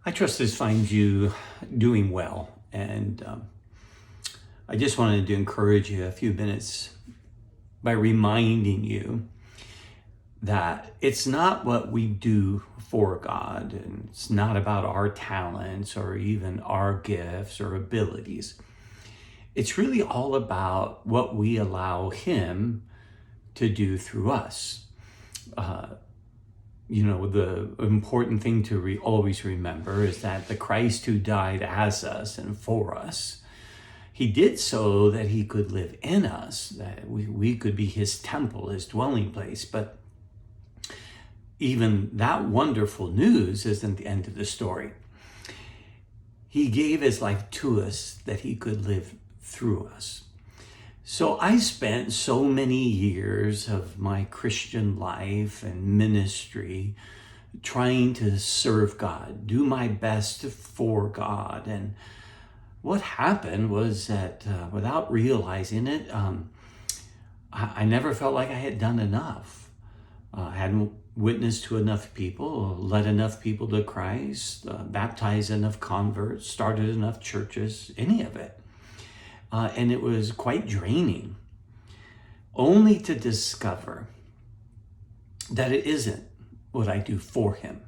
I trust this finds you doing well. And I just wanted to encourage you a few minutes by reminding you that it's not what we do for God, and it's not about our talents or even our gifts or abilities. It's really all about what we allow Him to do through us. The important thing to always remember is that the Christ who died as us and for us, He did so that He could live in us, that we could be His temple, His dwelling place. But even that wonderful news isn't the end of the story. He gave His life to us that He could live through us. So I spent so many years of my Christian life and ministry trying to serve God, do my best for God. And what happened was that without realizing it, I never felt like I had done enough. I hadn't witnessed to enough people, led enough people to Christ, baptized enough converts, started enough churches, any of it. And it was quite draining, only to discover that it isn't what I do for Him,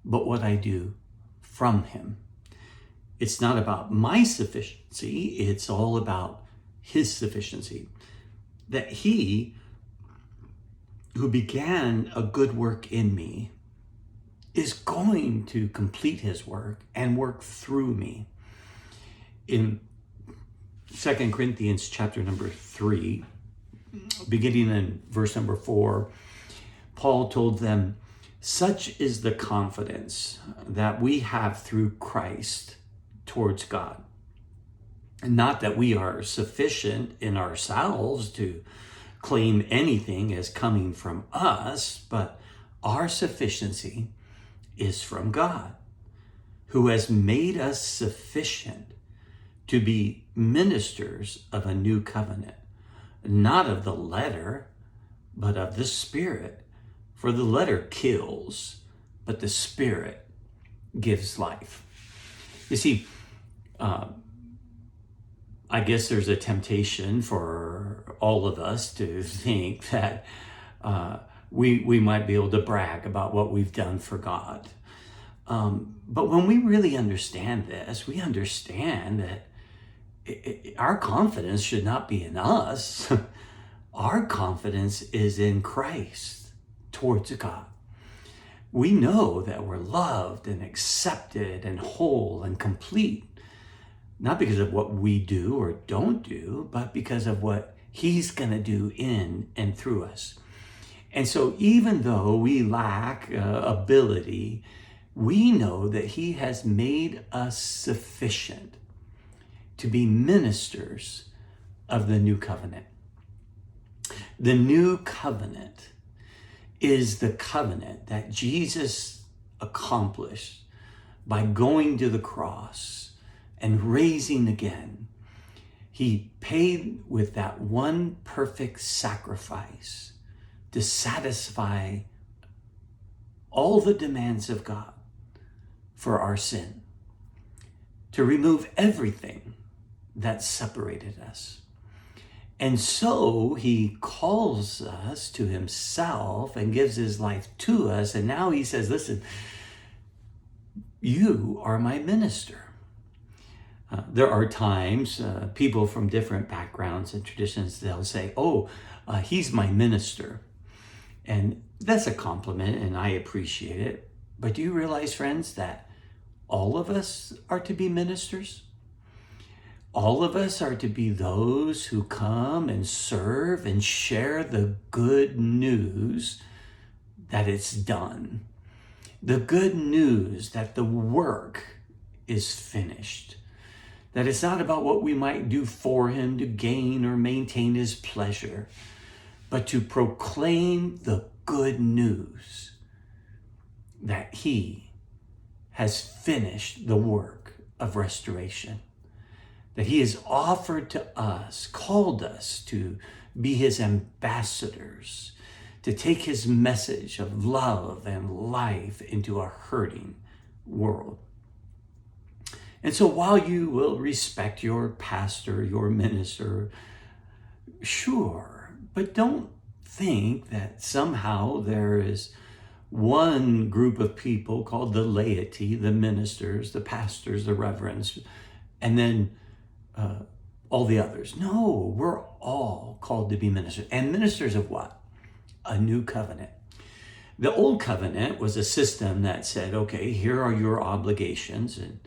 but what I do from Him. It's not about my sufficiency, it's all about His sufficiency. That He, who began a good work in me, is going to complete His work and work through me. In 2 Corinthians chapter number 3, beginning in verse number 4, Paul told them, "Such is the confidence that we have through Christ towards God. Not that we are sufficient in ourselves to claim anything as coming from us, but our sufficiency is from God, who has made us sufficient to be ministers of a new covenant, not of the letter, but of the Spirit. For the letter kills, but the Spirit gives life." You see, I guess there's a temptation for all of us to think that we might be able to brag about what we've done for God. But when we really understand this, we understand that our confidence should not be in us. Our confidence is in Christ towards God. We know that we're loved and accepted and whole and complete, not because of what we do or don't do, but because of what He's going to do in and through us. And so even though we lack ability, we know that He has made us sufficient to be ministers of the new covenant. The new covenant is the covenant that Jesus accomplished by going to the cross and raising again. He paid with that one perfect sacrifice to satisfy all the demands of God for our sin, to remove everything that separated us. And so He calls us to Himself and gives His life to us. And now He says, listen, you are my minister. There are times people from different backgrounds and traditions, they'll say, he's my minister. And that's a compliment, and I appreciate it. But do you realize, friends, that all of us are to be ministers? All of us are to be those who come and serve and share the good news that it's done. The good news that the work is finished. That it's not about what we might do for Him to gain or maintain His pleasure, but to proclaim the good news that He has finished the work of restoration. That He has offered to us, called us to be His ambassadors, to take His message of love and life into a hurting, world. And so while you will respect your pastor, your minister, sure, but don't think that somehow there is one group of people called the laity, the ministers, the pastors, the reverends, and then all the others. No, we're all called to be ministers. And ministers of what? A new covenant. The old covenant was a system that said, okay, here are your obligations, and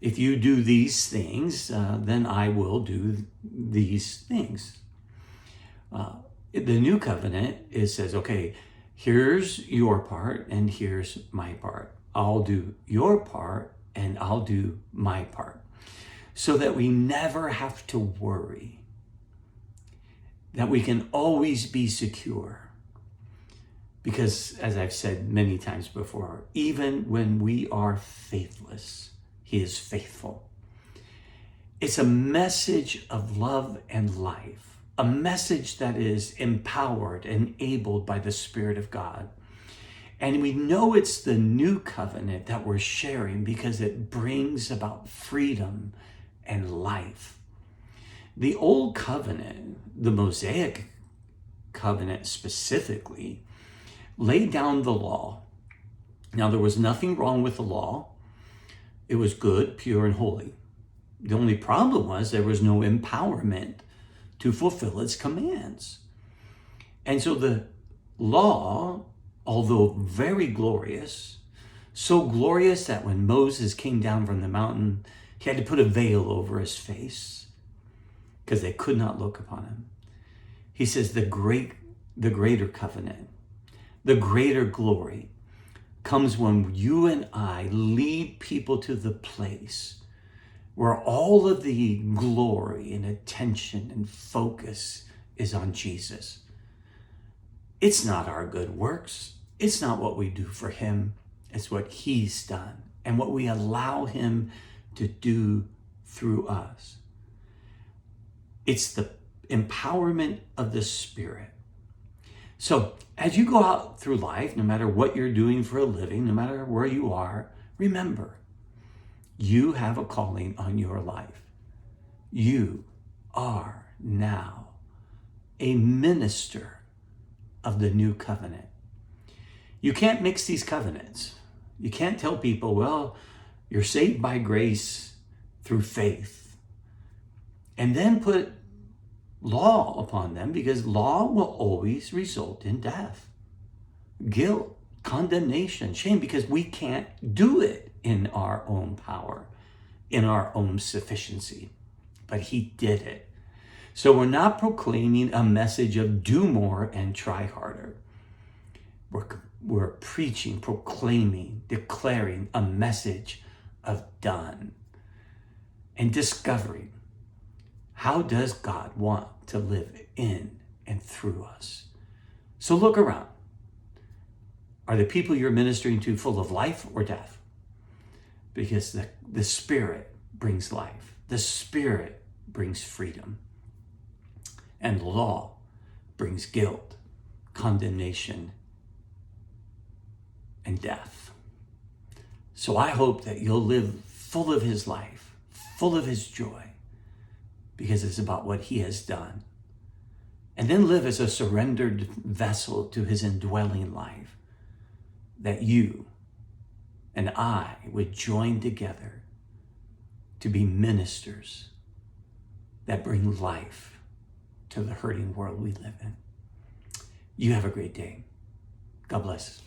if you do these things, then I will do these things. The new covenant says, okay, here's your part and here's my part. I'll do your part and I'll do my part. So that we never have to worry, that we can always be secure. Because as I've said many times before, even when we are faithless, He is faithful. It's a message of love and life, a message that is empowered and enabled by the Spirit of God. And we know it's the new covenant that we're sharing because it brings about freedom and life. The old covenant, the Mosaic covenant specifically, laid down the law. Now, there was nothing wrong with the law. It was good, pure, and holy. The only problem was there was no empowerment to fulfill its commands. And so the law, although very glorious, so glorious that when Moses came down from the mountain, he had to put a veil over his face because they could not look upon him. He says the greater covenant, the greater glory comes when you and I lead people to the place where all of the glory and attention and focus is on Jesus. It's not our good works. It's not what we do for Him. It's what He's done and what we allow Him to do through us. It's the empowerment of the Spirit. So as you go out through life, no matter what you're doing for a living, no matter where you are, remember, you have a calling on your life. You are now a minister of the new covenant. You can't mix these covenants. You can't tell people, well, you're saved by grace through faith, and then put law upon them, because law will always result in death, guilt, condemnation, shame, because we can't do it in our own power, in our own sufficiency. But He did it. So we're not proclaiming a message of do more and try harder. We're preaching, proclaiming, declaring a message of done and discovering, how does God want to live in and through us? So look around. Are the people you're ministering to full of life or death? Because the Spirit brings life. The Spirit brings freedom. And law brings guilt, condemnation, and death. So I hope that you'll live full of His life, full of His joy, because it's about what He has done. And then live as a surrendered vessel to His indwelling life, that you and I would join together to be ministers that bring life to the hurting world we live in. You have a great day. God bless.